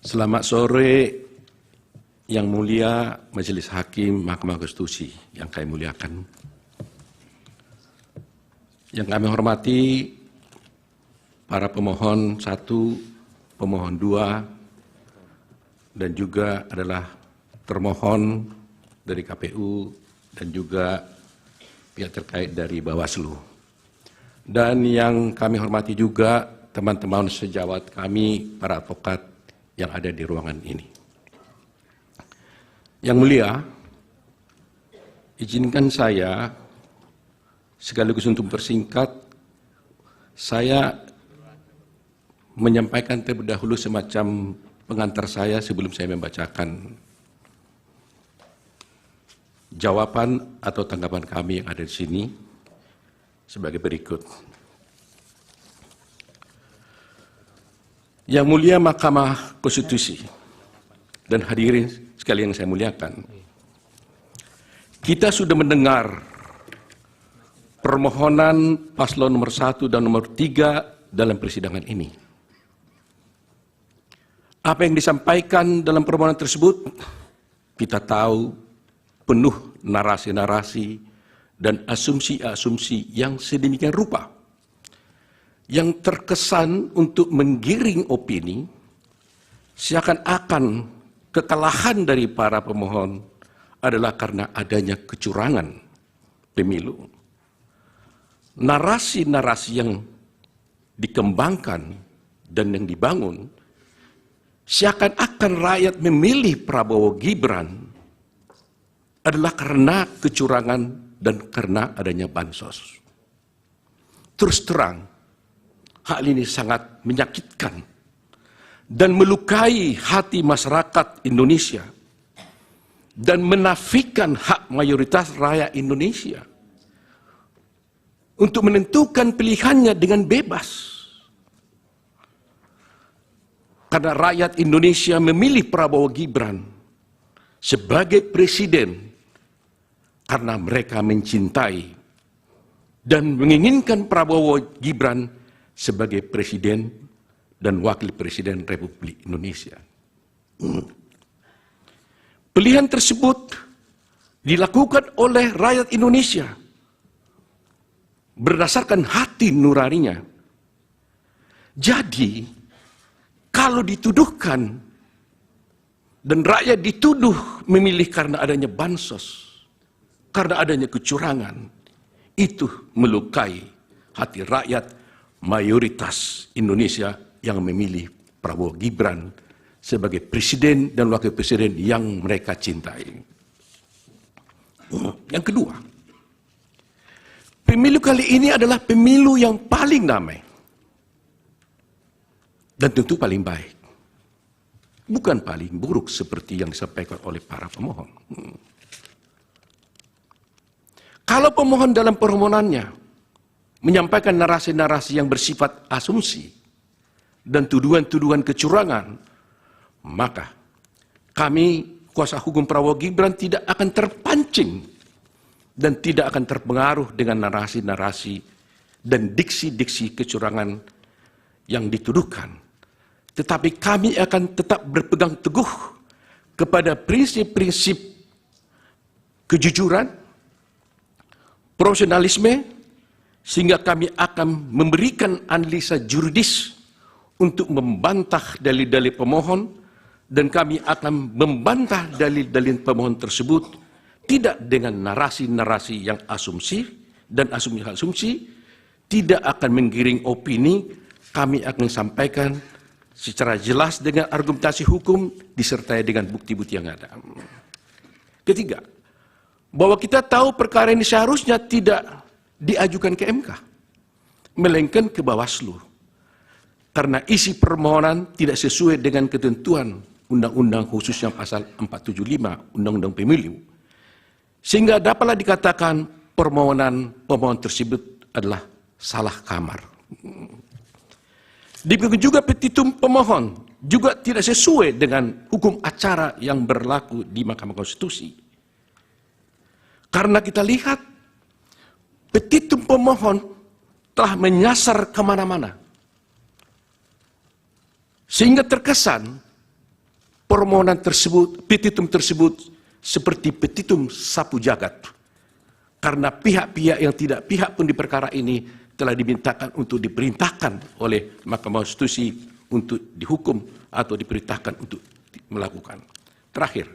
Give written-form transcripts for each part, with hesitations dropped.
Selamat sore Yang Mulia Majelis Hakim Mahkamah Konstitusi yang kami muliakan. Yang kami hormati para pemohon 1, pemohon 2, dan juga adalah termohon dari KPU dan juga pihak terkait dari Bawaslu. Dan yang kami hormati juga teman-teman sejawat kami, para advokat yang ada di ruangan ini. Yang Mulia, izinkan saya sekaligus untuk mempersingkat, saya menyampaikan terlebih dahulu semacam pengantar saya sebelum saya membacakan jawaban atau tanggapan kami yang ada di sini sebagai berikut. Yang Mulia Mahkamah Konstitusi dan hadirin sekalian yang saya muliakan, kita sudah mendengar permohonan paslon nomor 1 dan nomor 3 dalam persidangan ini. Apa yang disampaikan dalam permohonan tersebut, kita tahu penuh narasi-narasi dan asumsi-asumsi yang sedemikian rupa, yang terkesan untuk menggiring opini, seakan-akan kekalahan dari para pemohon adalah karena adanya kecurangan pemilu. Narasi-narasi yang dikembangkan dan yang dibangun, seakan-akan rakyat memilih Prabowo Gibran adalah karena kecurangan dan karena adanya bansos. Terus terang, hal ini sangat menyakitkan dan melukai hati masyarakat Indonesia dan menafikan hak mayoritas rakyat Indonesia untuk menentukan pilihannya dengan bebas. Karena rakyat Indonesia memilih Prabowo Gibran sebagai presiden karena mereka mencintai dan menginginkan Prabowo Gibran sebagai presiden dan wakil presiden Republik Indonesia. Pilihan tersebut dilakukan oleh rakyat Indonesia berdasarkan hati nuraninya. Jadi, kalau dituduhkan dan rakyat dituduh memilih karena adanya bansos, karena adanya kecurangan, itu melukai hati rakyat mayoritas Indonesia yang memilih Prabowo Gibran sebagai presiden dan wakil presiden yang mereka cintai. Yang kedua, pemilu kali ini adalah pemilu yang paling damai dan tentu paling baik, bukan paling buruk seperti yang disampaikan oleh para pemohon. Kalau pemohon dalam permohonannya menyampaikan narasi-narasi yang bersifat asumsi dan tuduhan-tuduhan kecurangan, maka kami, kuasa hukum Prabowo Gibran, tidak akan terpancing dan tidak akan terpengaruh dengan narasi-narasi dan diksi-diksi kecurangan yang dituduhkan. Tetapi kami akan tetap berpegang teguh kepada prinsip-prinsip kejujuran, profesionalisme, sehingga kami akan memberikan analisa juridis untuk membantah dalil-dalil pemohon, dan kami akan membantah dalil-dalil pemohon tersebut tidak dengan narasi-narasi yang asumsi dan asumsi-asumsi, tidak akan menggiring opini. Kami akan sampaikan secara jelas dengan argumentasi hukum disertai dengan bukti-bukti yang ada. Ketiga, bahwa kita tahu perkara ini seharusnya tidak diajukan ke MK, melainkan ke Bawaslu. Karena isi permohonan tidak sesuai dengan ketentuan Undang-Undang khususnya pasal 475 Undang-Undang Pemilu, sehingga dapatlah dikatakan permohonan pemohon tersebut adalah salah kamar. Demikian juga petitum pemohon juga tidak sesuai dengan hukum acara yang berlaku di Mahkamah Konstitusi. Karena kita lihat petitum pemohon telah menyasar kemana-mana, sehingga terkesan permohonan tersebut, petitum tersebut seperti petitum sapu jagat. Karena pihak-pihak yang tidak pihak pun di perkara ini telah dimintakan untuk diperintahkan oleh Mahkamah Konstitusi untuk dihukum atau diperintahkan untuk melakukan. Terakhir,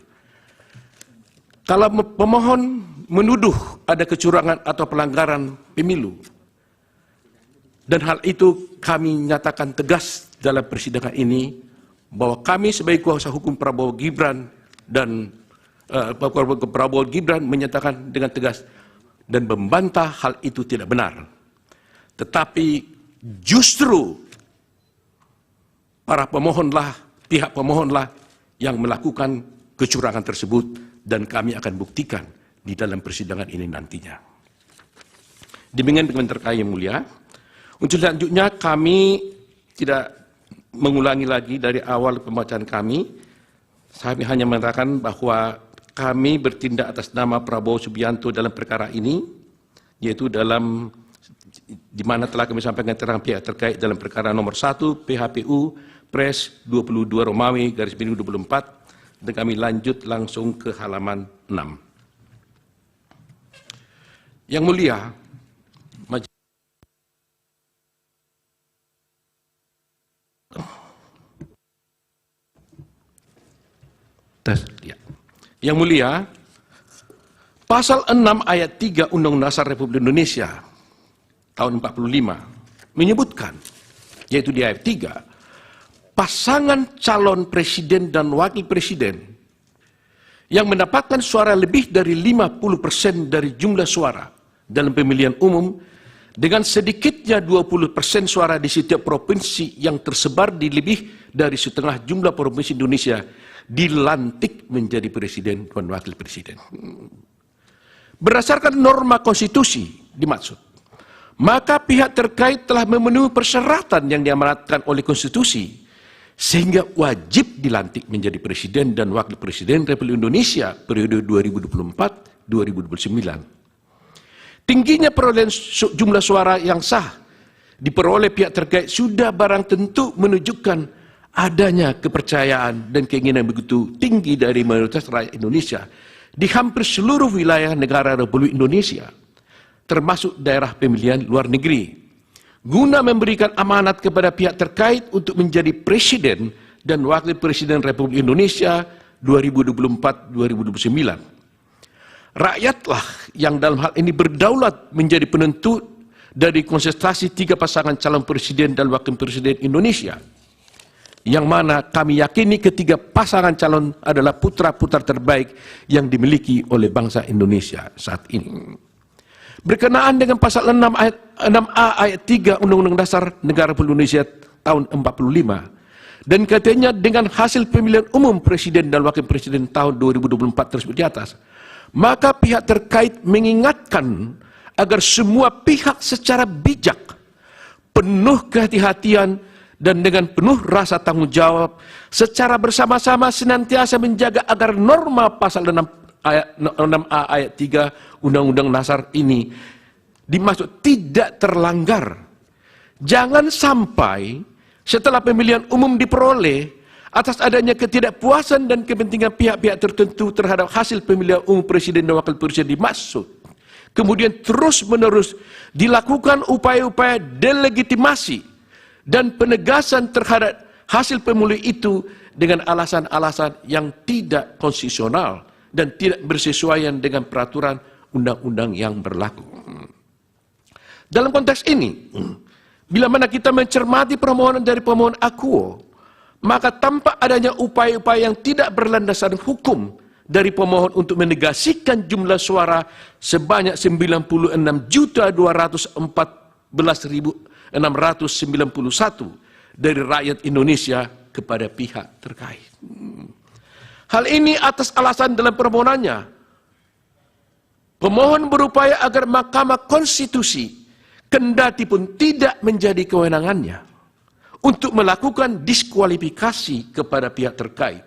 kalau pemohon menuduh ada kecurangan atau pelanggaran pemilu, dan hal itu kami nyatakan tegas dalam persidangan ini, bahwa kami sebagai kuasa hukum Prabowo Gibran dan Prabowo Gibran menyatakan dengan tegas dan membantah hal itu tidak benar. Tetapi justru para pemohonlah, pihak pemohonlah yang melakukan kecurangan tersebut, dan kami akan buktikan di dalam persidangan ini nantinya. Demikian terkait yang mulia. Untuk selanjutnya kami tidak mengulangi lagi dari awal pembacaan kami. Saya hanya mengatakan bahwa kami bertindak atas nama Prabowo Subianto dalam perkara ini, yaitu dalam di mana telah kami sampaikan keterangan pihak terkait dalam perkara nomor 1 PHPU Pres 22 Romawi garis miring 24, dan kami lanjut langsung ke halaman 6. Yang mulia, Yang mulia, pasal 6 ayat 3 Undang-Undang Dasar Republik Indonesia tahun 45 menyebutkan, yaitu di ayat 3, pasangan calon presiden dan wakil presiden yang mendapatkan suara lebih dari 50% dari jumlah suara dalam pemilihan umum dengan sedikitnya 20% suara di setiap provinsi yang tersebar di lebih dari setengah jumlah provinsi Indonesia dilantik menjadi presiden dan wakil presiden. Berdasarkan norma konstitusi dimaksud, maka pihak terkait telah memenuhi persyaratan yang diamanatkan oleh konstitusi sehingga wajib dilantik menjadi presiden dan wakil presiden Republik Indonesia periode 2024-2029. Tingginya perolehan jumlah suara yang sah diperoleh pihak terkait sudah barang tentu menunjukkan adanya kepercayaan dan keinginan begitu tinggi dari mayoritas rakyat Indonesia di hampir seluruh wilayah negara Republik Indonesia, termasuk daerah pemilihan luar negeri, guna memberikan amanat kepada pihak terkait untuk menjadi presiden dan wakil presiden Republik Indonesia 2024-2029. Rakyatlah yang dalam hal ini berdaulat menjadi penentu dari konsentrasi 3 pasangan calon presiden dan wakil presiden Indonesia, yang mana kami yakini ketiga pasangan calon adalah putra-putra terbaik yang dimiliki oleh bangsa Indonesia saat ini. Berkenaan dengan pasal 6A ayat 3 Undang-Undang Dasar Negara Republik Indonesia tahun 45, dan katanya dengan hasil pemilihan umum presiden dan wakil presiden tahun 2024 tersebut di atas, maka pihak terkait mengingatkan agar semua pihak secara bijak, penuh kehati-hatian, dan dengan penuh rasa tanggung jawab secara bersama-sama senantiasa menjaga agar norma pasal 6A ayat 3 Undang-Undang Dasar ini dimaksud tidak terlanggar. Jangan sampai setelah pemilihan umum diperoleh atas adanya ketidakpuasan dan kepentingan pihak-pihak tertentu terhadap hasil pemilihan umum presiden dan wakil presiden dimaksud, kemudian terus-menerus dilakukan upaya-upaya delegitimasi dan penegasan terhadap hasil pemilu itu dengan alasan-alasan yang tidak konstitusional dan tidak bersesuaian dengan peraturan undang-undang yang berlaku. Dalam konteks ini, bila mana kita mencermati permohonan dari pemohon akuo, maka tampak adanya upaya-upaya yang tidak berlandasan hukum dari pemohon untuk menegasikan jumlah suara sebanyak 96.214.691 dari rakyat Indonesia kepada pihak terkait. Hal ini atas alasan dalam permohonannya, pemohon berupaya agar Mahkamah Konstitusi kendati pun tidak menjadi kewenangannya untuk melakukan diskualifikasi kepada pihak terkait.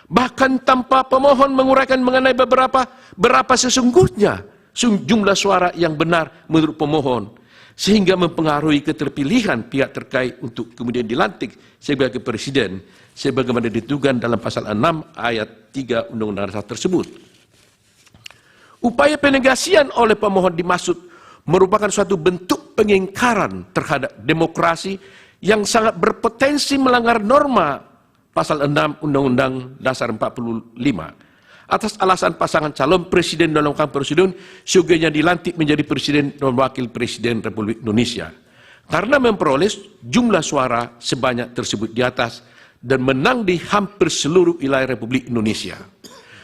Bahkan tanpa pemohon menguraikan mengenai berapa sesungguhnya jumlah suara yang benar menurut pemohon, sehingga mempengaruhi keterpilihan pihak terkait untuk kemudian dilantik sebagai presiden sebagaimana ditentukan dalam pasal 6 ayat 3 Undang-Undang Dasar tersebut. Upaya penegasian oleh pemohon dimaksud merupakan suatu bentuk pengingkaran terhadap demokrasi yang sangat berpotensi melanggar norma pasal 6 Undang-Undang Dasar 45 atas alasan pasangan calon presiden dan wakil presiden sugihnya dilantik menjadi presiden dan wakil presiden Republik Indonesia karena memperoleh jumlah suara sebanyak tersebut di atas dan menang di hampir seluruh wilayah Republik Indonesia.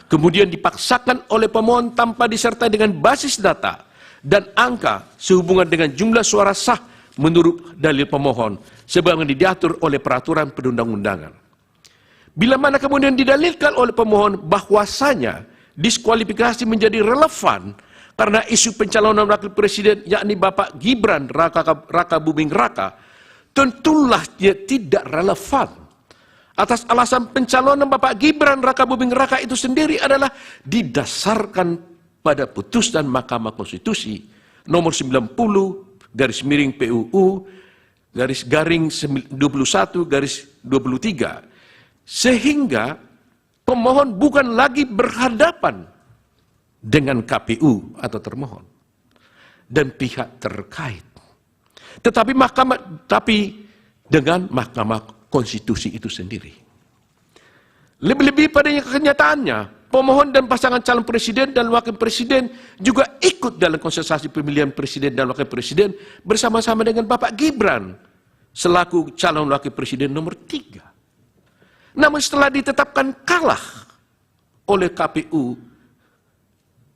Kemudian dipaksakan oleh pemohon tanpa disertai dengan basis data dan angka sehubungan dengan jumlah suara sah menurut dalil pemohon sebagaimana diatur oleh peraturan perundang-undangan. Bila mana kemudian didalilkan oleh pemohon bahwasanya diskualifikasi menjadi relevan karena isu pencalonan wakil presiden yakni Bapak Gibran Raka Buming Raka, tentulah dia tidak relevan. Atas alasan pencalonan Bapak Gibran Raka Buming Raka itu sendiri adalah didasarkan pada putusan Mahkamah Konstitusi nomor 90 garis miring PUU garis garing 21 garis 23. Sehingga pemohon bukan lagi berhadapan dengan KPU atau termohon dan pihak terkait. Tetapi dengan Mahkamah Konstitusi itu sendiri. Lebih-lebih pada kenyataannya, pemohon dan pasangan calon presiden dan wakil presiden juga ikut dalam kontestasi pemilihan presiden dan wakil presiden bersama-sama dengan Bapak Gibran selaku calon wakil presiden nomor 3. Namun setelah ditetapkan kalah oleh KPU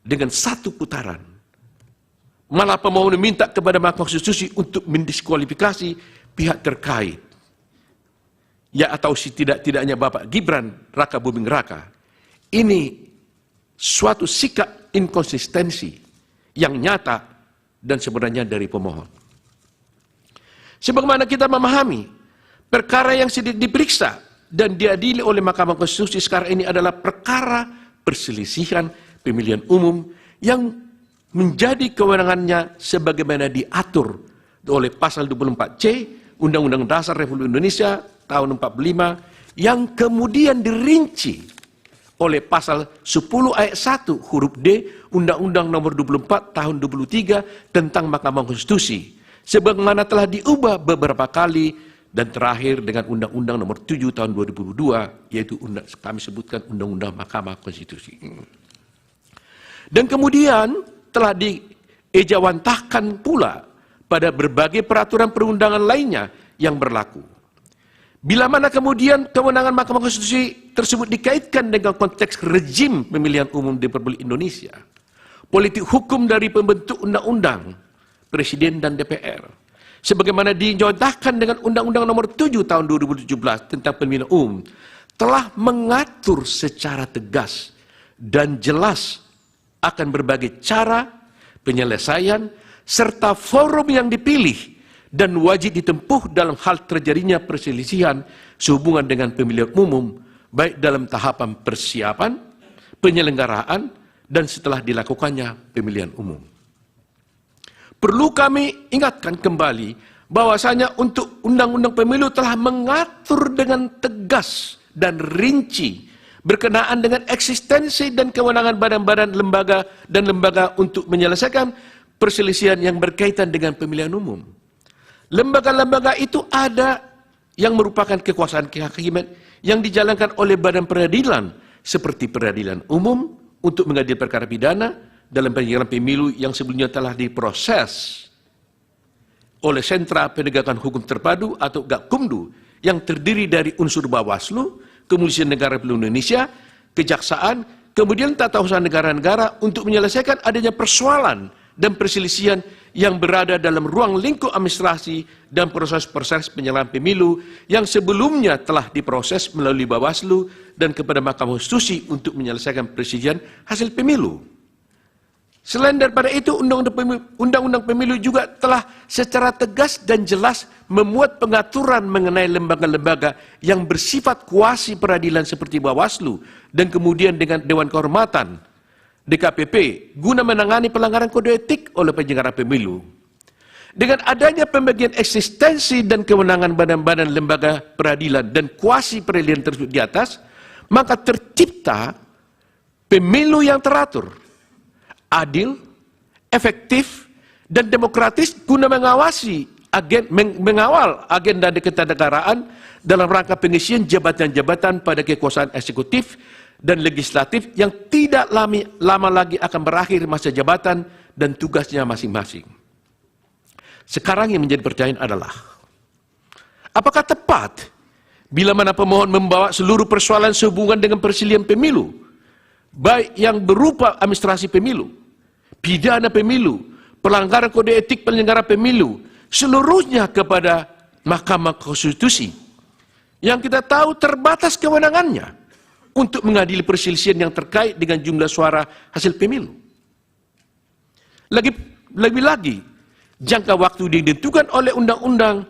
dengan 1 putaran, malah pemohon meminta kepada Mahkamah Konstitusi untuk mendiskualifikasi pihak terkait, ya atau tidak-tidaknya Bapak Gibran Raka Buming Raka. Ini suatu sikap inkonsistensi yang nyata dan sebenarnya dari pemohon. Sebagaimana kita memahami, perkara yang sedang diperiksa dan diadili oleh Mahkamah Konstitusi sekarang ini adalah perkara perselisihan pemilihan umum yang menjadi kewenangannya sebagaimana diatur oleh pasal 24C Undang-Undang Dasar Republik Indonesia tahun 45 yang kemudian dirinci oleh pasal 10 ayat 1 huruf D Undang-Undang nomor 24 tahun 23 tentang Mahkamah Konstitusi sebagaimana telah diubah beberapa kali dan terakhir dengan Undang-Undang nomor 7 tahun 2002, yaitu kami sebutkan Undang-Undang Mahkamah Konstitusi. Dan kemudian telah diejawantahkan pula pada berbagai peraturan perundangan lainnya yang berlaku. Bila mana kemudian kewenangan Mahkamah Konstitusi tersebut dikaitkan dengan konteks rejim pemilihan umum di Republik Indonesia, politik hukum dari pembentuk undang-undang, Presiden dan DPR, sebagaimana dicontohkan dengan Undang-Undang nomor 7 tahun 2017 tentang pemilihan umum, telah mengatur secara tegas dan jelas akan berbagai cara, penyelesaian, serta forum yang dipilih dan wajib ditempuh dalam hal terjadinya perselisihan sehubungan dengan pemilihan umum, baik dalam tahapan persiapan, penyelenggaraan, dan setelah dilakukannya pemilihan umum. Perlu kami ingatkan kembali bahwasanya untuk Undang-Undang Pemilu telah mengatur dengan tegas dan rinci berkenaan dengan eksistensi dan kewenangan badan-badan lembaga dan lembaga untuk menyelesaikan perselisihan yang berkaitan dengan pemilihan umum. Lembaga-lembaga itu ada yang merupakan kekuasaan kehakiman yang dijalankan oleh badan peradilan seperti peradilan umum untuk mengadili perkara pidana dalam penyelenggaraan pemilu yang sebelumnya telah diproses oleh Sentra Penegakan Hukum Terpadu atau Gakumdu yang terdiri dari unsur Bawaslu, Kepolisian Negara Republik Indonesia, Kejaksaan, kemudian tata usaha negara-negara untuk menyelesaikan adanya persoalan dan perselisihan yang berada dalam ruang lingkup administrasi dan proses-proses penyelenggaraan pemilu yang sebelumnya telah diproses melalui Bawaslu dan kepada Mahkamah Konstitusi untuk menyelesaikan perselisihan hasil pemilu. Selain daripada itu, Undang-Undang Pemilu juga telah secara tegas dan jelas memuat pengaturan mengenai lembaga-lembaga yang bersifat kuasi peradilan seperti Bawaslu dan kemudian dengan Dewan Kehormatan DKPP guna menangani pelanggaran kode etik oleh penyelenggara pemilu. Dengan adanya pembagian eksistensi dan kewenangan badan-badan lembaga peradilan dan kuasi peradilan tersebut di atas, maka tercipta pemilu yang teratur, adil, efektif, dan demokratis guna mengawal agenda ketatanegaraan dalam rangka pengisian jabatan-jabatan pada kekuasaan eksekutif dan legislatif yang tidak lama lagi akan berakhir masa jabatan dan tugasnya masing-masing. Sekarang yang menjadi pertanyaan adalah, apakah tepat bila mana pemohon membawa seluruh persoalan sehubungan dengan persilihan pemilu, baik yang berupa administrasi pemilu, pidana pemilu, pelanggaran kode etik penyelenggara pemilu, seluruhnya kepada Mahkamah Konstitusi, yang kita tahu terbatas kewenangannya untuk mengadili perselisihan yang terkait dengan jumlah suara hasil pemilu. Lebih-lagi, jangka waktu ditentukan oleh undang-undang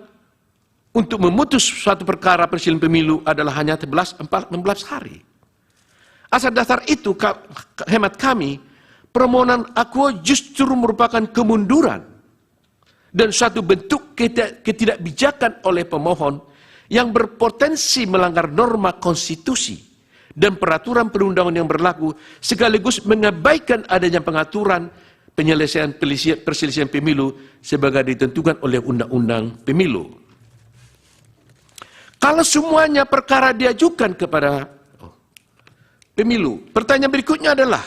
untuk memutus suatu perkara perselisihan pemilu adalah hanya 16 hari. Asal dasar itu, hemat kami, permohonan akuo justru merupakan kemunduran dan suatu bentuk ketidakbijakan oleh pemohon yang berpotensi melanggar norma konstitusi dan peraturan perundangan yang berlaku, sekaligus mengabaikan adanya pengaturan penyelesaian perselisihan pemilu sebagai ditentukan oleh undang-undang pemilu. Kalau semuanya perkara diajukan kepada pemilu, pertanyaan berikutnya adalah,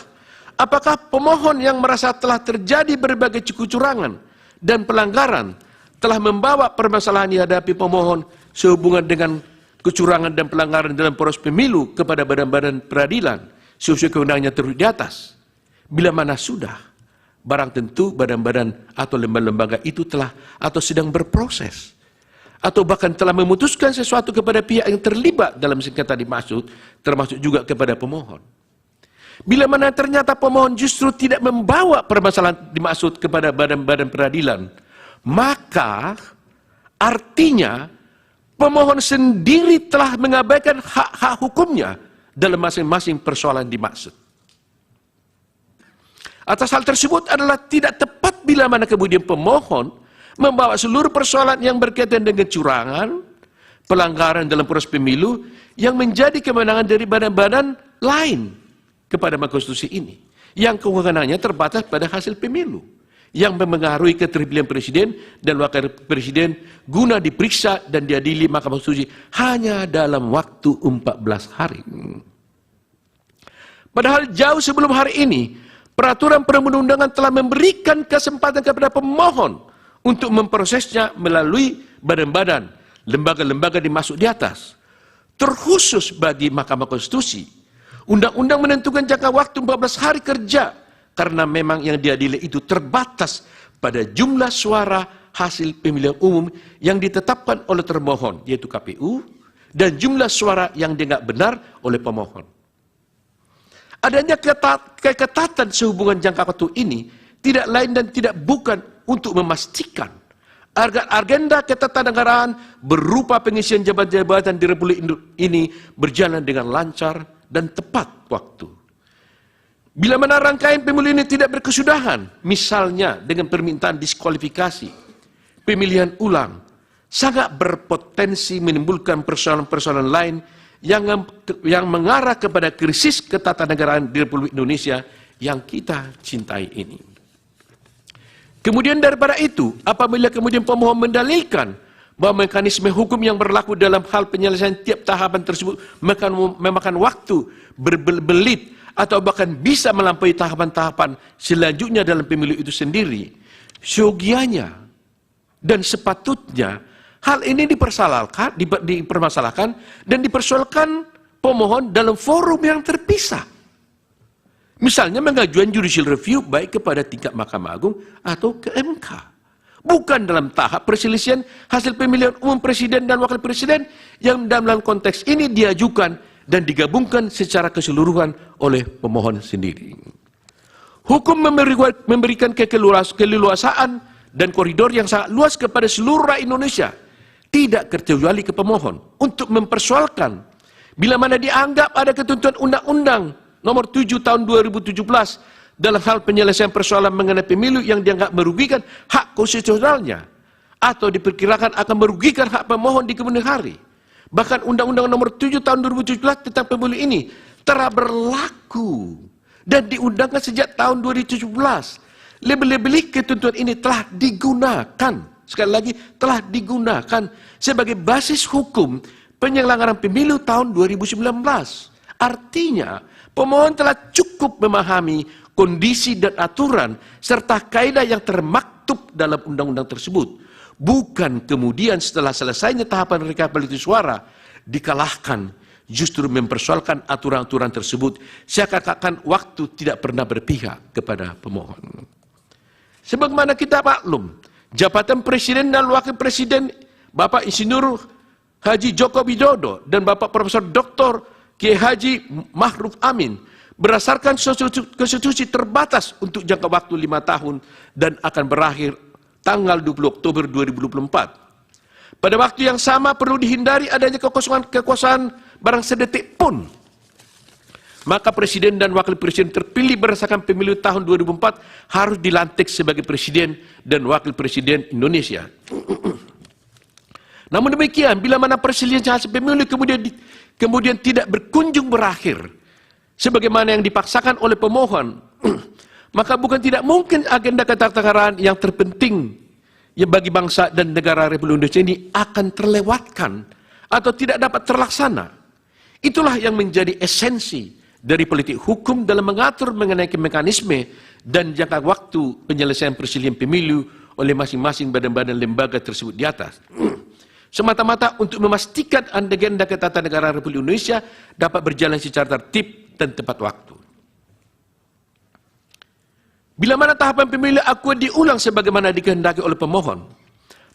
apakah pemohon yang merasa telah terjadi berbagai kecurangan dan pelanggaran telah membawa permasalahan yang dihadapi pemohon sehubungan dengan kecurangan dan pelanggaran dalam proses pemilu kepada badan-badan peradilan sesuai kewenangannya terus di atas? Bila mana sudah, barang tentu badan-badan atau lembaga-lembaga itu telah atau sedang berproses, atau bahkan telah memutuskan sesuatu kepada pihak yang terlibat dalam sengketa dimaksud, termasuk juga kepada pemohon. Bila mana ternyata pemohon justru tidak membawa permasalahan dimaksud kepada badan-badan peradilan, maka artinya pemohon sendiri telah mengabaikan hak-hak hukumnya dalam masing-masing persoalan dimaksud. Atas hal tersebut adalah tidak tepat bila mana kemudian pemohon membawa seluruh persoalan yang berkaitan dengan kecurangan, pelanggaran dalam proses pemilu yang menjadi kewenangan dari badan-badan lain kepada Mahkamah Konstitusi ini, yang kewenangannya terbatas pada hasil pemilu, yang mempengaruhi keterpilihan presiden dan wakil presiden guna diperiksa dan diadili Mahkamah Konstitusi hanya dalam waktu 14 hari. Padahal jauh sebelum hari ini, peraturan perundang-undangan telah memberikan kesempatan kepada pemohon untuk memprosesnya melalui badan-badan, lembaga-lembaga dimaksud di atas. Terkhusus bagi Mahkamah Konstitusi, undang-undang menentukan jangka waktu 14 hari kerja karena memang yang diadili itu terbatas pada jumlah suara hasil pemilihan umum yang ditetapkan oleh termohon, yaitu KPU, dan jumlah suara yang dianggap benar oleh pemohon. Adanya keketatan sehubungan jangka waktu ini tidak lain dan tidak bukan untuk memastikan agar agenda ketatanegaraan berupa pengisian jabatan-jabatan di Republik ini berjalan dengan lancar dan tepat waktu. Bila mana rangkaian pemilu ini tidak berkesudahan, misalnya dengan permintaan diskualifikasi, pemilihan ulang, sangat berpotensi menimbulkan persoalan-persoalan lain yang mengarah kepada krisis ketatanegaraan di Republik Indonesia yang kita cintai ini. Kemudian daripada itu, apabila kemudian pemohon mendalilkan bahwa mekanisme hukum yang berlaku dalam hal penyelesaian tiap tahapan tersebut memakan waktu berbelit atau bahkan bisa melampaui tahapan-tahapan selanjutnya dalam pemilu itu sendiri, seyogianya dan sepatutnya hal ini dipermasalahkan dan dipersoalkan pemohon dalam forum yang terpisah. Misalnya mengajukan judicial review baik kepada tingkat Mahkamah Agung atau ke MK. Bukan dalam tahap perselisihan hasil pemilihan umum presiden dan wakil presiden yang dalam konteks ini diajukan dan digabungkan secara keseluruhan oleh pemohon sendiri. Hukum memberikan keleluasaan dan koridor yang sangat luas kepada seluruh rakyat Indonesia, tidak terkecuali ke pemohon, untuk mempersoalkan bila mana dianggap ada ketentuan Undang-Undang Nomor 7 Tahun 2017 dalam hal penyelesaian persoalan mengenai pemilu yang dianggap merugikan hak konstitusionalnya atau diperkirakan akan merugikan hak pemohon di kemudian hari. Bahkan Undang-Undang Nomor 7 Tahun 2017 tentang pemilu ini telah berlaku dan diundangkan sejak tahun 2017. Lebih-lebih ketentuan ini telah digunakan, sekali lagi telah digunakan sebagai basis hukum penyelenggaraan pemilu tahun 2019. Artinya, pemohon telah cukup memahami kondisi dan aturan serta kaidah yang termaktub dalam undang-undang tersebut. Bukan kemudian setelah selesainya tahapan rekapitulasi suara dikalahkan, justru mempersoalkan aturan-aturan tersebut seakan-akan waktu tidak pernah berpihak kepada pemohon. Sebagaimana kita maklum, jabatan Presiden dan Wakil Presiden Bapak Insinyur Haji Joko Widodo dan Bapak Profesor Dr. Kiai Haji Ma'ruf Amin berdasarkan konstitusi terbatas untuk jangka waktu 5 tahun dan akan berakhir tanggal 20 Oktober 2024. Pada waktu yang sama perlu dihindari adanya kekosongan barang sedetik pun. Maka Presiden dan Wakil Presiden terpilih berdasarkan pemilu tahun 2004 harus dilantik sebagai Presiden dan Wakil Presiden Indonesia. Namun demikian, bila mana perselisihan hasil pemilu kemudian tidak berkunjung berakhir, sebagaimana yang dipaksakan oleh pemohon, maka bukan tidak mungkin agenda ketatanegaraan yang terpenting yang bagi bangsa dan negara Republik Indonesia ini akan terlewatkan atau tidak dapat terlaksana. Itulah yang menjadi esensi dari politik hukum dalam mengatur mengenai mekanisme dan jangka waktu penyelesaian perselisihan pemilu oleh masing-masing badan-badan lembaga tersebut di atas. Semata-mata untuk memastikan agenda ketatanegaraan Republik Indonesia dapat berjalan secara tertib dan tepat waktu. Bila mana tahapan pemilu akuo diulang sebagaimana dikehendaki oleh pemohon,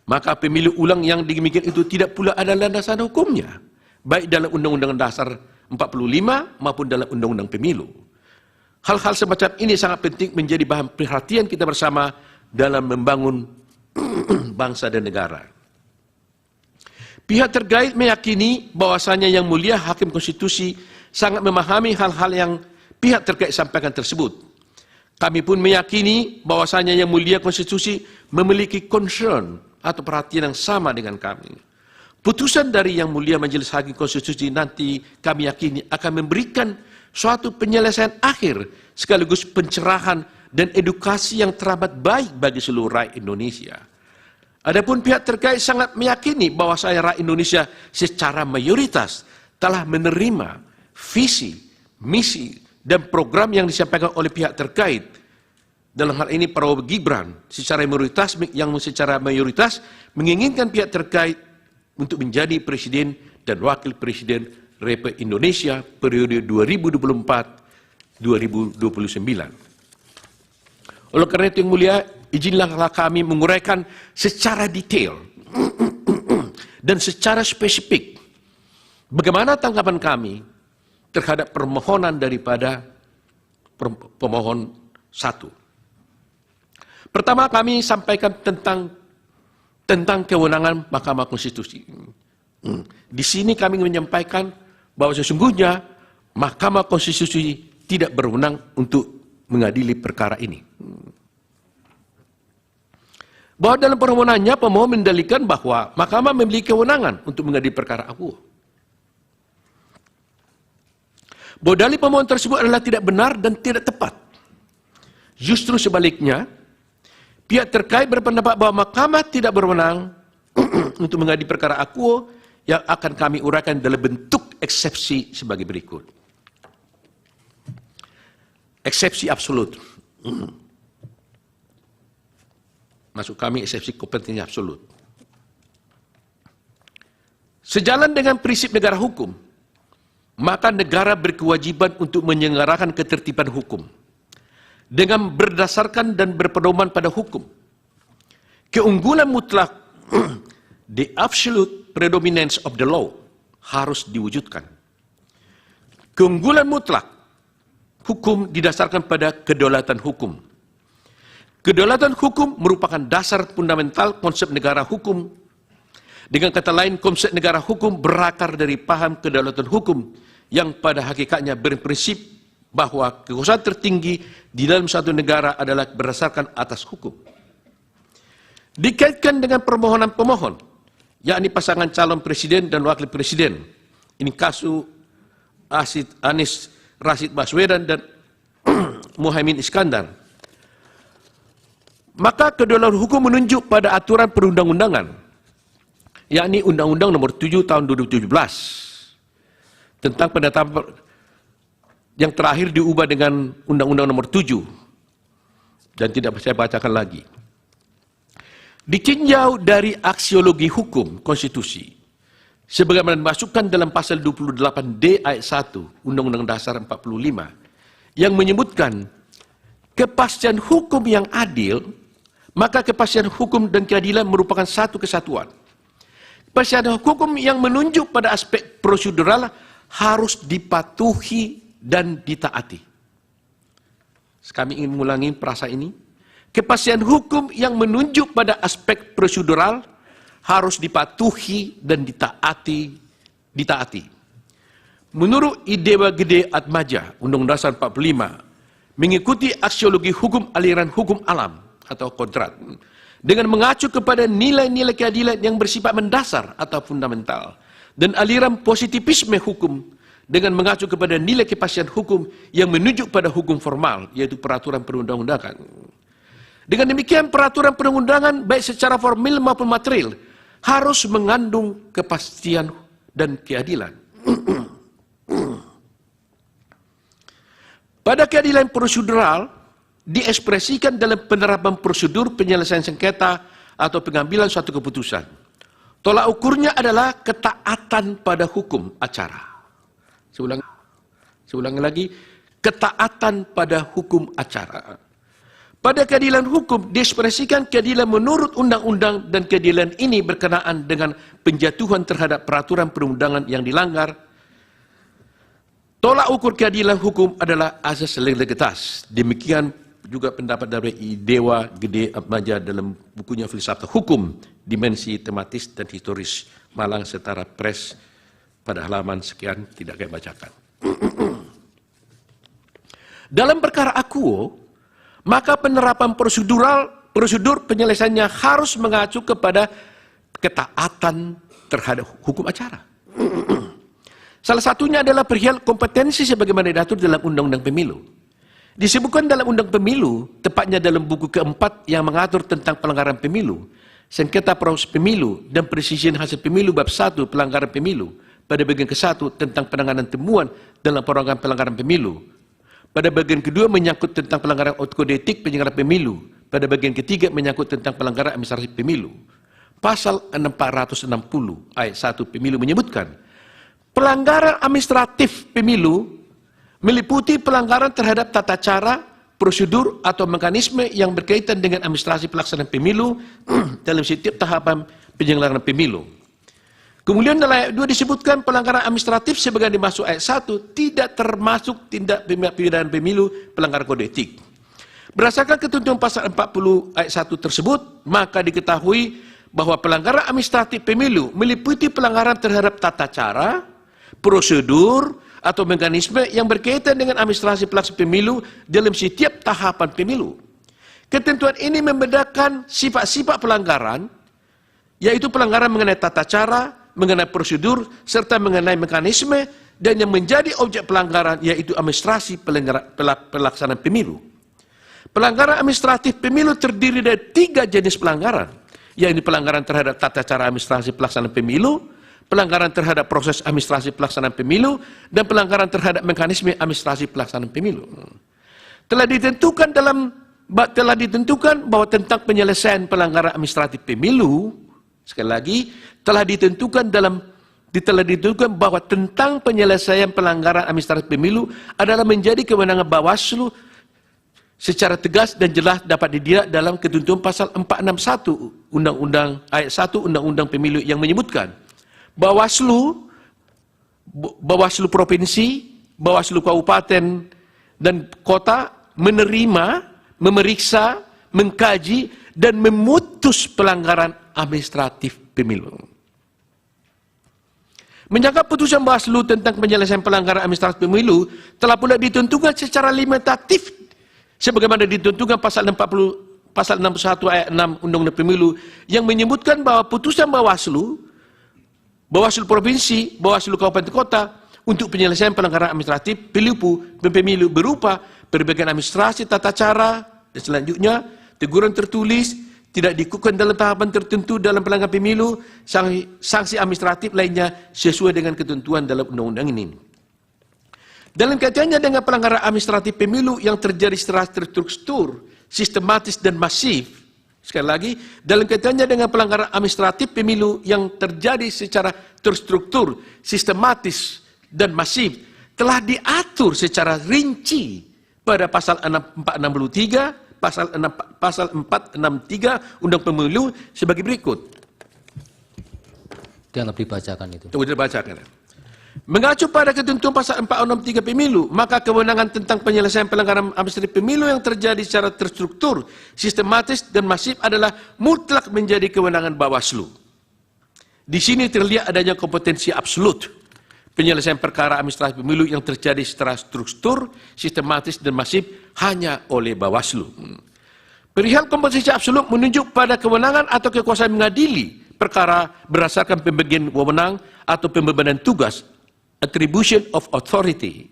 maka pemilu ulang yang demikian itu tidak pula ada landasan hukumnya, baik dalam Undang-Undang Dasar 45 maupun dalam Undang-Undang Pemilu. Hal-hal semacam ini sangat penting menjadi bahan perhatian kita bersama dalam membangun bangsa dan negara. Pihak terkait meyakini bahwasanya Yang Mulia Hakim Konstitusi sangat memahami hal-hal yang pihak terkait sampaikan tersebut. Kami pun meyakini bahwasanya Yang Mulia Konstitusi memiliki concern atau perhatian yang sama dengan kami. Putusan dari Yang Mulia Majelis Hakim Konstitusi nanti kami yakini akan memberikan suatu penyelesaian akhir sekaligus pencerahan dan edukasi yang teramat baik bagi seluruh rakyat Indonesia. Adapun pihak terkait sangat meyakini bahwasanya rakyat Indonesia secara mayoritas telah menerima visi, misi, dan program yang disampaikan oleh pihak terkait. Dalam hal ini Prabowo Gibran secara mayoritas menginginkan pihak terkait untuk menjadi Presiden dan Wakil Presiden Republik Indonesia periode 2024-2029. Oleh karena itu Yang Mulia, izinlah kami menguraikan secara detail dan secara spesifik bagaimana tanggapan kami terhadap permohonan daripada pemohon 1. Pertama, kami sampaikan tentang kewenangan Mahkamah Konstitusi. Di sini kami menyampaikan bahwa sesungguhnya Mahkamah Konstitusi tidak berwenang untuk mengadili perkara ini. Bahwa dalam permohonannya pemohon mendalilkan bahwa Mahkamah memiliki kewenangan untuk mengadili perkara akuo. Bahwa dalil pemohon tersebut adalah tidak benar dan tidak tepat. Justru sebaliknya, pihak terkait berpendapat bahwa Mahkamah tidak berwenang untuk mengadili perkara akuo yang akan kami uraikan dalam bentuk eksepsi sebagai berikut. Eksepsi absolut. Maksud kami eksepsi kompetensi absolut. Sejalan dengan prinsip negara hukum, maka negara berkewajiban untuk menyelenggarakan ketertiban hukum dengan berdasarkan dan berpedoman pada hukum. Keunggulan mutlak, the absolute predominance of the law, harus diwujudkan. Keunggulan mutlak hukum didasarkan pada kedaulatan hukum. Kedaulatan hukum merupakan dasar fundamental konsep negara hukum. Dengan kata lain, konsep negara hukum berakar dari paham kedaulatan hukum yang pada hakikatnya berprinsip bahwa kekuasaan tertinggi di dalam suatu negara adalah berdasarkan atas hukum. Dikaitkan dengan permohonan pemohon, yakni pasangan calon presiden dan wakil presiden. Ini kasus Anies Rashid Baswedan dan Muhaimin Iskandar. Maka kedaulatan hukum menunjuk pada aturan perundang-undangan, yakni Undang-Undang Nomor 7 Tahun 2017 tentang penetapan yang terakhir diubah dengan Undang-Undang Nomor 7 dan tidak saya bacakan lagi. Ditinjau dari aksiologi hukum konstitusi, sebagaimana dimasukkan dalam pasal 28D ayat 1 Undang-Undang Dasar 45 yang menyebutkan kepastian hukum yang adil, maka kepastian hukum dan keadilan merupakan satu kesatuan. Kepastian hukum yang menunjuk pada aspek prosedural harus dipatuhi dan ditaati. Kami ingin mengulangi frasa ini. Kepastian hukum yang menunjuk pada aspek prosedural harus dipatuhi dan ditaati. Menurut Idewa Gede Atmaja, Undang-Undang Dasar 45, mengikuti aksiologi hukum aliran hukum alam atau kodrat, dengan mengacu kepada nilai-nilai keadilan yang bersifat mendasar atau fundamental, dan aliran positivisme hukum dengan mengacu kepada nilai kepastian hukum yang menunjuk pada hukum formal, yaitu peraturan perundang-undangan. Dengan demikian, peraturan perundang-undangan baik secara formal maupun material harus mengandung kepastian dan keadilan. Pada keadilan prosedural diekspresikan dalam penerapan prosedur penyelesaian sengketa atau pengambilan suatu keputusan. Tolak ukurnya adalah ketaatan pada hukum acara. Saya ulangi lagi, ketaatan pada hukum acara. Pada keadilan hukum diekspresikan keadilan menurut undang-undang dan keadilan ini berkenaan dengan penjatuhan terhadap peraturan perundangan yang dilanggar. Tolak ukur keadilan hukum adalah asas legalitas. Demikian juga pendapat dari Idewa Gede Atmaja dalam bukunya Filsafat Hukum, Dimensi Tematis dan Historis, Malang Setara Press, pada halaman sekian, tidak saya bacakan. Dalam perkara akuo, maka penerapan prosedur penyelesaiannya harus mengacu kepada ketaatan terhadap hukum acara. Salah satunya adalah perihal kompetensi sebagaimana diatur dalam Undang-Undang Pemilu. Disebutkan dalam Undang Pemilu, tepatnya dalam buku keempat yang mengatur tentang pelanggaran pemilu, sengketa proses pemilu, dan persisian hasil pemilu bab 1 pelanggaran pemilu, pada bagian ke-1 tentang penanganan temuan dalam pelanggaran pemilu. Pada bagian kedua menyangkut tentang pelanggaran kode etik penyelenggara pemilu. Pada bagian ketiga menyangkut tentang pelanggaran administrasi pemilu. Pasal 460 ayat 1 pemilu menyebutkan, pelanggaran administratif pemilu meliputi pelanggaran terhadap tata cara, prosedur, atau mekanisme yang berkaitan dengan administrasi pelaksanaan pemilu dalam setiap tahapan penyelenggaraan pemilu. Kemudian dalam ayat 2 disebutkan pelanggaran administratif sebagai dimaksud ayat 1 tidak termasuk tindak pidana pemilu pelanggaran kode etik. Berdasarkan ketentuan pasal 40 ayat 1 tersebut, maka diketahui bahwa pelanggaran administratif pemilu meliputi pelanggaran terhadap tata cara, prosedur, atau mekanisme yang berkaitan dengan administrasi pelaksanaan pemilu dalam setiap tahapan pemilu. Ketentuan ini membedakan sifat-sifat pelanggaran, yaitu pelanggaran mengenai tata cara, mengenai prosedur, serta mengenai mekanisme, dan yang menjadi objek pelanggaran yaitu administrasi pelaksanaan pemilu. Pelanggaran administratif pemilu terdiri dari 3 jenis pelanggaran, yaitu pelanggaran terhadap tata cara administrasi pelaksanaan pemilu, pelanggaran terhadap proses administrasi pelaksanaan pemilu, dan pelanggaran terhadap mekanisme administrasi pelaksanaan pemilu. Telah ditentukan bahwa tentang penyelesaian pelanggaran administratif pemilu, sekali lagi, telah ditentukan bahwa tentang penyelesaian pelanggaran administratif pemilu adalah menjadi kewenangan Bawaslu secara tegas dan jelas dapat dilihat dalam ketentuan pasal 461 Undang-Undang ayat 1 Undang-Undang Pemilu yang menyebutkan Bawaslu provinsi, Bawaslu kabupaten dan kota menerima, memeriksa, mengkaji dan memutus pelanggaran administratif pemilu. Menyangka putusan Bawaslu tentang penyelesaian pelanggaran administratif pemilu telah pula ditentukan secara limitatif sebagaimana ditentukan pasal 61 ayat 6 Undang-Undang Pemilu yang menyebutkan bahwa putusan Bawaslu Provinsi, Bawaslu Kabupaten Kota untuk penyelesaian pelanggaran administratif pemilu berupa perbaikan administrasi tata cara dan selanjutnya teguran tertulis, tidak diikutkan dalam tahapan tertentu dalam pelanggaran pemilu, sanksi administratif lainnya sesuai dengan ketentuan dalam undang-undang ini. Dalam kaitannya dengan pelanggaran administratif pemilu yang terjadi secara terstruktur, sistematis dan masif, sekali lagi, dalam kaitannya dengan pelanggaran administratif pemilu yang terjadi secara terstruktur, sistematis dan masif, telah diatur secara rinci pada pasal 463, pasal 463 Undang Pemilu sebagai berikut. Dianggap dibacakan itu. Tunggu dibacakan. Mengacu pada ketentuan pasal 463 Pemilu, maka kewenangan tentang penyelesaian pelanggaran administratif pemilu yang terjadi secara terstruktur, sistematis dan masif adalah mutlak menjadi kewenangan Bawaslu. Di sini terlihat adanya kompetensi absolut penyelesaian perkara administratif pemilu yang terjadi secara struktur, sistematis dan masif hanya oleh Bawaslu. Perihal kompetensi absolut menunjuk pada kewenangan atau kekuasaan mengadili perkara berdasarkan pembagian wewenang atau pembebanan tugas, attribution of authority.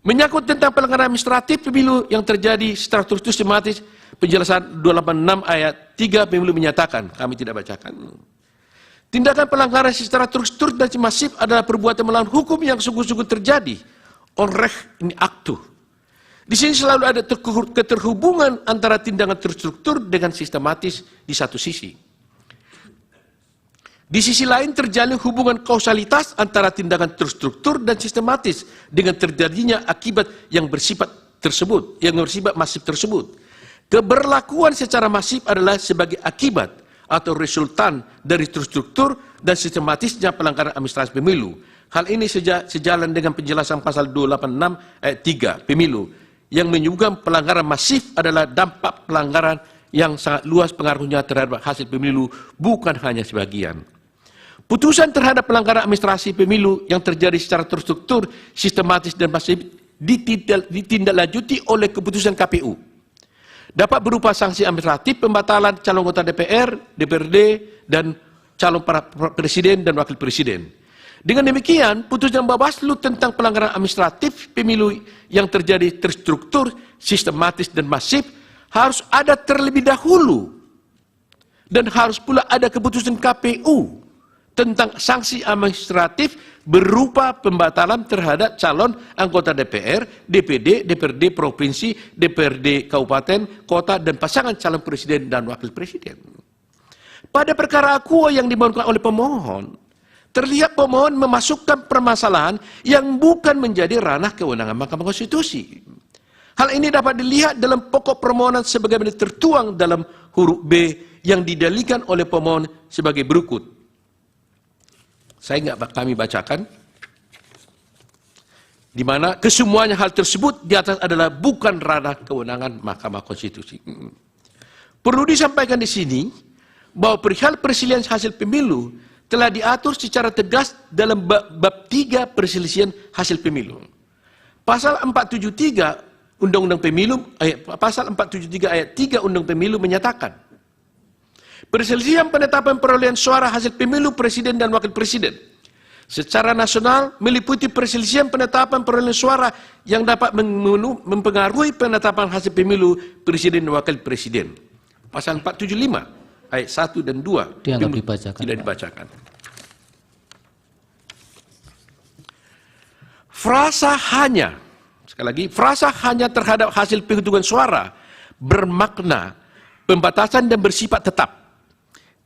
Menyangkut tentang pelanggaran administratif pemilu yang terjadi secara struktur sistematis, penjelasan 286 ayat 3 Pemilu menyatakan, kami tidak bacakan. Tindakan pelanggaran secara terstruktur dan masif adalah perbuatan melawan hukum yang sungguh-sungguh terjadi. Onrecht in actu. Di sini selalu ada keterhubungan antara tindakan terstruktur dengan sistematis di satu sisi. Di sisi lain terjalin hubungan kausalitas antara tindakan terstruktur dan sistematis dengan terjadinya akibat yang bersifat tersebut, yang bersifat masif tersebut. Keberlakuan secara masif adalah sebagai akibat atau resultan dari terstruktur dan sistematisnya pelanggaran administrasi pemilu. Hal ini sejalan dengan penjelasan pasal 286 ayat 3 Pemilu yang menyebutkan pelanggaran masif adalah dampak pelanggaran yang sangat luas pengaruhnya terhadap hasil pemilu, bukan hanya sebagian. Putusan terhadap pelanggaran administrasi pemilu yang terjadi secara terstruktur, sistematis dan masif ditindaklanjuti oleh keputusan KPU. Dapat berupa sanksi administratif, pembatalan calon anggota DPR, DPRD, dan calon para presiden dan wakil presiden. Dengan demikian, putusan Bawaslu tentang pelanggaran administratif pemilu yang terjadi terstruktur, sistematis, dan masif harus ada terlebih dahulu. Dan harus pula ada keputusan KPU tentang sanksi administratif berupa pembatalan terhadap calon anggota DPR, DPD, DPRD Provinsi, DPRD Kabupaten, Kota, dan pasangan calon presiden dan wakil presiden. Pada perkara akuo yang dimohonkan oleh pemohon, terlihat pemohon memasukkan permasalahan yang bukan menjadi ranah kewenangan Mahkamah Konstitusi. Hal ini dapat dilihat dalam pokok permohonan sebagaimana tertuang dalam huruf B yang didalilkan oleh pemohon sebagai berikut. Kami bacakan, di mana kesemuanya hal tersebut di atas adalah bukan ranah kewenangan Mahkamah Konstitusi. Perlu disampaikan di sini bahwa perihal perselisihan hasil pemilu telah diatur secara tegas dalam bab 3 perselisihan hasil pemilu. Pasal 473 Undang-Undang Pemilu, pasal 473 ayat 3 Undang-Undang Pemilu menyatakan, perselisihan penetapan perolehan suara hasil pemilu presiden dan wakil presiden secara nasional meliputi perselisihan penetapan perolehan suara yang dapat mempengaruhi penetapan hasil pemilu presiden dan wakil presiden. Pasal 475 ayat 1 dan 2 dianggap dibacakan. Tidak dibacakan. Frasa hanya, sekali lagi, frasa hanya terhadap hasil penghitungan suara bermakna pembatasan dan bersifat tetap.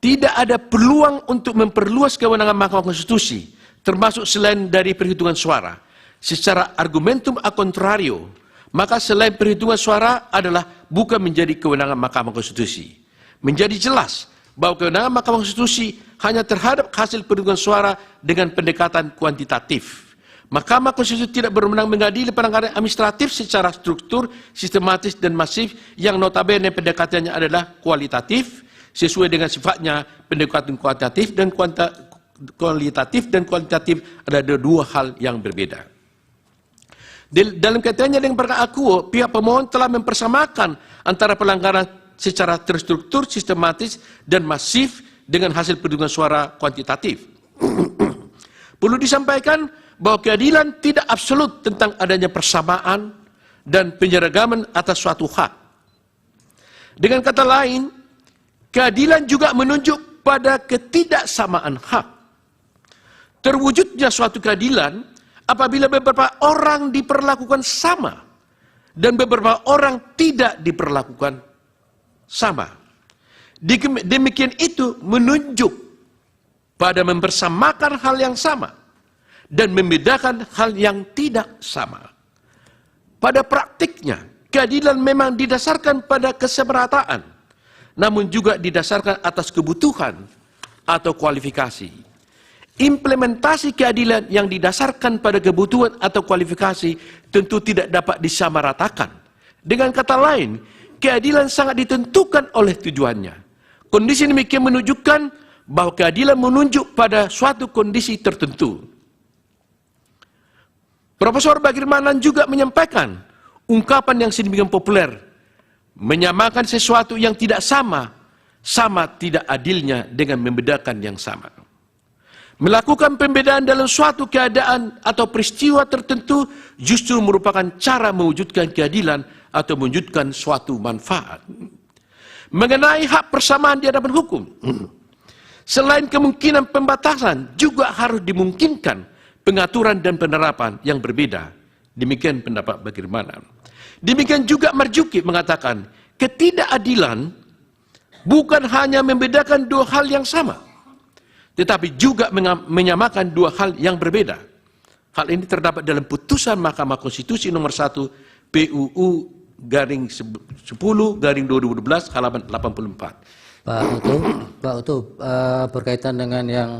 Tidak ada peluang untuk memperluas kewenangan Mahkamah Konstitusi, termasuk selain dari perhitungan suara. Secara argumentum a contrario, maka selain perhitungan suara adalah bukan menjadi kewenangan Mahkamah Konstitusi. Menjadi jelas bahwa kewenangan Mahkamah Konstitusi hanya terhadap hasil perhitungan suara dengan pendekatan kuantitatif. Mahkamah Konstitusi tidak berwenang mengadili pelanggaran administratif secara struktur, sistematis, dan masif yang notabene pendekatannya adalah kualitatif, sesuai dengan sifatnya pendekatan kuantitatif kualitatif dan kuantitatif adalah dua hal yang berbeda. Dalam kaitannya dengan perkara akuo, pihak pemohon telah mempersamakan antara pelanggaran secara terstruktur, sistematis, dan masif dengan hasil perhitungan suara kuantitatif. Perlu disampaikan bahwa keadilan tidak absolut tentang adanya persamaan dan penyeragaman atas suatu hak. Dengan kata lain, keadilan juga menunjuk pada ketidaksamaan hak. Terwujudnya suatu keadilan apabila beberapa orang diperlakukan sama dan beberapa orang tidak diperlakukan sama. Demikian itu menunjuk pada mempersamakan hal yang sama dan membedakan hal yang tidak sama. Pada praktiknya, keadilan memang didasarkan pada kesemerataan, namun juga didasarkan atas kebutuhan atau kualifikasi. Implementasi keadilan yang didasarkan pada kebutuhan atau kualifikasi tentu tidak dapat disamaratakan. Dengan kata lain, keadilan sangat ditentukan oleh tujuannya. Kondisi demikian menunjukkan bahwa keadilan menunjuk pada suatu kondisi tertentu. Profesor Bagirmanan juga menyampaikan ungkapan yang sedemikian populer, menyamakan sesuatu yang tidak sama, sama tidak adilnya dengan membedakan yang sama. Melakukan pembedaan dalam suatu keadaan atau peristiwa tertentu justru merupakan cara mewujudkan keadilan atau mewujudkan suatu manfaat. Mengenai hak persamaan di hadapan hukum, selain kemungkinan pembatasan, juga harus dimungkinkan pengaturan dan penerapan yang berbeda. Demikian pendapat Bagirmanan. Demikian juga Marzuki mengatakan, ketidakadilan bukan hanya membedakan dua hal yang sama, tetapi juga menyamakan dua hal yang berbeda. Hal ini terdapat dalam putusan Mahkamah Konstitusi nomor 1 PUU garing 10/2012 halaman 84. Pak Utuh, berkaitan dengan yang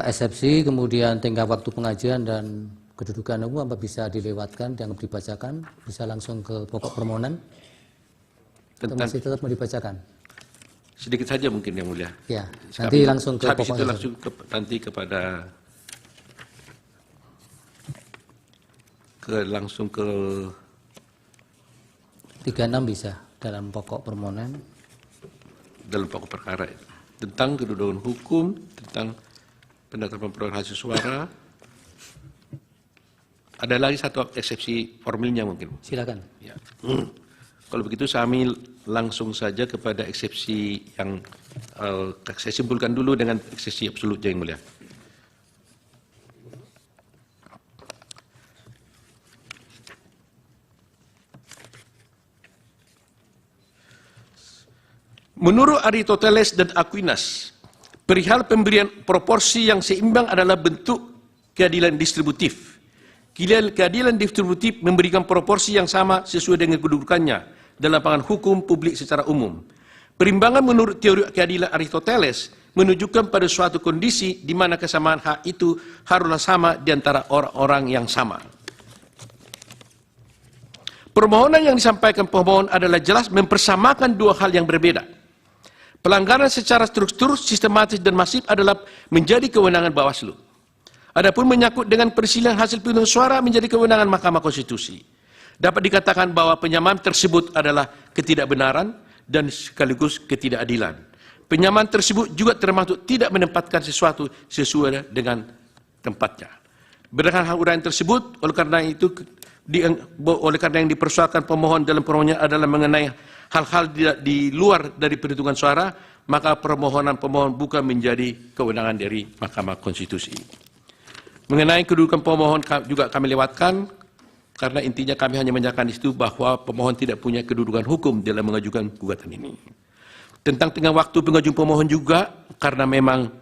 eksepsi, kemudian tingkat waktu pengajuan dan kedudukan umum, apa bisa dilewatkan, dianggap dibacakan, bisa langsung ke pokok permohonan? Atau masih tetap mau dibacakan? Sedikit saja mungkin yang mulia. Ya, nanti langsung ke habis pokok. Itu langsung nanti kepada langsung ke 36 bisa dalam pokok permohonan. Dalam pokok perkara itu. Tentang kedudukan hukum, tentang penetapan perolehan hasil suara. Ada lagi satu eksepsi formilnya mungkin. Silakan. Ya. Kalau begitu kami langsung saja kepada eksepsi yang saya simpulkan dulu dengan eksepsi absolut yang mulia. Menurut Aristoteles dan Aquinas, perihal pemberian proporsi yang seimbang adalah bentuk keadilan distributif. Keadilan distributif memberikan proporsi yang sama sesuai dengan kedudukannya dalam pandangan hukum publik secara umum. Perimbangan menurut teori keadilan Aristoteles menunjukkan pada suatu kondisi di mana kesamaan hak itu haruslah sama di antara orang-orang yang sama. Permohonan yang disampaikan pemohon adalah jelas mempersamakan dua hal yang berbeda. Pelanggaran secara struktur, sistematis, dan masif adalah menjadi kewenangan Bawaslu. Adapun menyangkut dengan persilihan hasil penghitungan suara menjadi kewenangan Mahkamah Konstitusi. Dapat dikatakan bahwa penyamaan tersebut adalah ketidakbenaran dan sekaligus ketidakadilan. Penyamaan tersebut juga termasuk tidak menempatkan sesuatu sesuai dengan tempatnya. Berdasarkan uraian tersebut, oleh karena yang dipersoalkan pemohon dalam permohonannya adalah mengenai hal-hal di luar dari perhitungan suara, maka permohonan pemohon bukan menjadi kewenangan dari Mahkamah Konstitusi. Mengenai kedudukan pemohon juga kami lewatkan, karena intinya kami hanya menyatakan di situ bahwa pemohon tidak punya kedudukan hukum dalam mengajukan gugatan ini. Tentang tengah waktu pengajuan pemohon juga, karena memang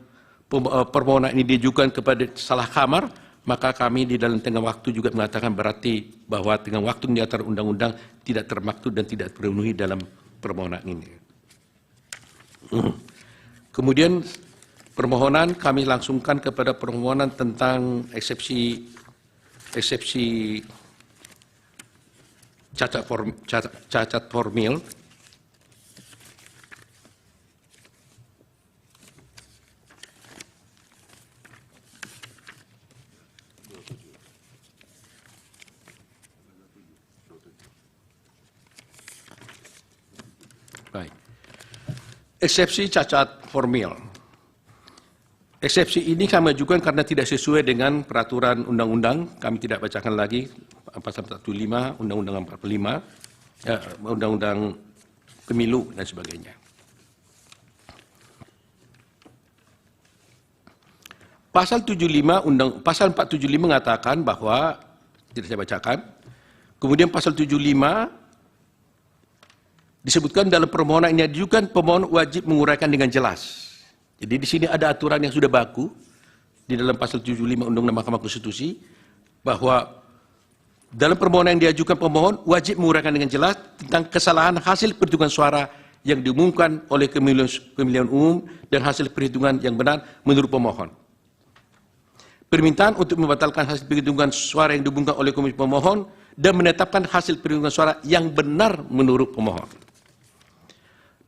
permohonan ini diajukan kepada salah kamar, maka kami di dalam tengah waktu juga mengatakan berarti bahwa tengah waktu yang diatur undang-undang tidak termaktub dan tidak terpenuhi dalam permohonan ini. Kemudian permohonan kami langsungkan kepada permohonan tentang eksepsi cacat formil. Eksepsi cacat formil. Eksepsi ini kami ajukan karena tidak sesuai dengan peraturan undang-undang. Kami tidak bacakan lagi pasal 45, undang-undang 45, undang-undang pemilu dan sebagainya. Pasal 475 mengatakan bahwa, tidak saya bacakan, kemudian pasal 75 disebutkan dalam permohonan yang diajukan, pemohon wajib menguraikan dengan jelas. Jadi di sini ada aturan yang sudah baku di dalam pasal 75 Undang-Undang Mahkamah Konstitusi bahwa dalam permohonan yang diajukan pemohon wajib menguraikan dengan jelas tentang kesalahan hasil perhitungan suara yang diumumkan oleh pemilihan umum dan hasil perhitungan yang benar menurut pemohon. Permintaan untuk membatalkan hasil perhitungan suara yang diumumkan oleh komisi pemohon dan menetapkan hasil perhitungan suara yang benar menurut pemohon.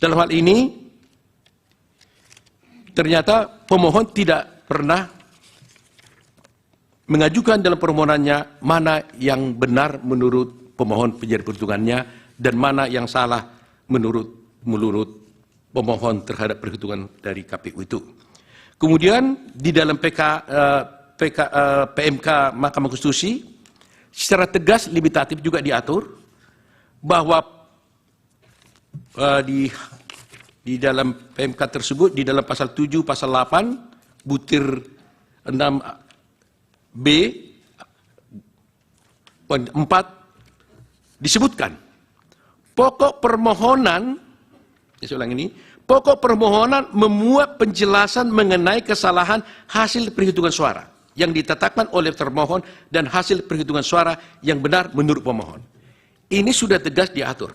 Dalam hal ini, ternyata pemohon tidak pernah mengajukan dalam permohonannya mana yang benar menurut pemohon penjadi perhitungannya dan mana yang salah menurut pemohon terhadap perhitungan dari KPU itu. Kemudian di dalam PMK Mahkamah Konstitusi secara tegas limitatif juga diatur bahwa di dalam PMK tersebut, di dalam pasal 7, pasal 8, butir 6B, poin 4, disebutkan pokok permohonan, saya ulang ini, pokok permohonan memuat penjelasan mengenai kesalahan hasil perhitungan suara yang ditetapkan oleh termohon dan hasil perhitungan suara yang benar menurut pemohon. Ini sudah tegas diatur.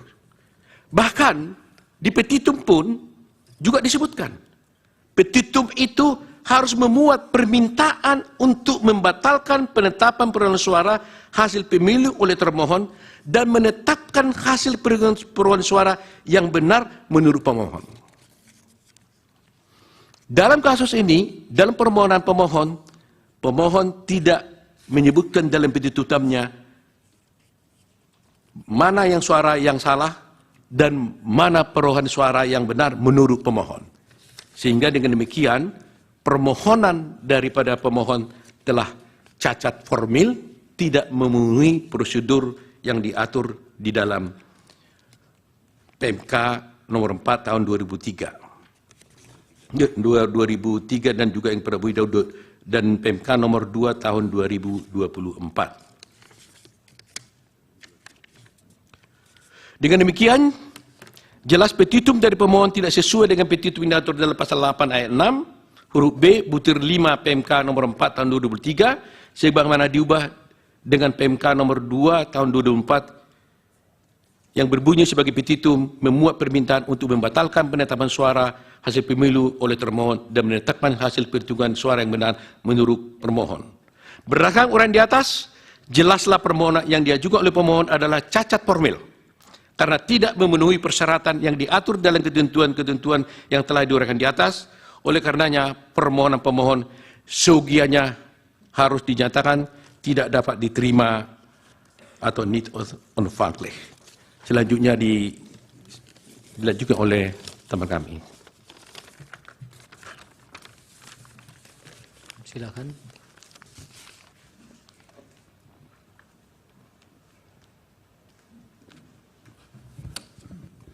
Bahkan di petitum pun juga disebutkan. Petitum itu harus memuat permintaan untuk membatalkan penetapan perolehan suara hasil pemilu oleh termohon dan menetapkan hasil perolehan suara yang benar menurut pemohon. Dalam kasus ini, dalam permohonan pemohon, pemohon tidak menyebutkan dalam petitumnya mana yang suara yang salah dan mana perolehan suara yang benar menurut pemohon. Sehingga dengan demikian, permohonan daripada pemohon telah cacat formil, tidak memenuhi prosedur yang diatur di dalam PMK nomor 4 tahun 2003 dan juga yang pada dan PMK nomor 2 tahun 2024. Dengan demikian, jelas petitum dari pemohon tidak sesuai dengan petitum yang diatur dalam pasal 8 ayat 6, huruf B, butir 5 PMK nomor 4 tahun 2023, sebagaimana diubah dengan PMK nomor 2 tahun 2024, yang berbunyi sebagai petitum memuat permintaan untuk membatalkan penetapan suara hasil pemilu oleh termohon dan menetapkan hasil perhitungan suara yang benar menurut termohon. Berdasarkan uraian di atas, jelaslah permohonan yang diajukan oleh pemohon adalah cacat formil, karena tidak memenuhi persyaratan yang diatur dalam ketentuan-ketentuan yang telah diuraikan di atas. Oleh karenanya, permohonan pemohon seyogianya harus dinyatakan tidak dapat diterima atau need on fact. Selanjutnya dilanjutkan oleh teman kami. Silakan.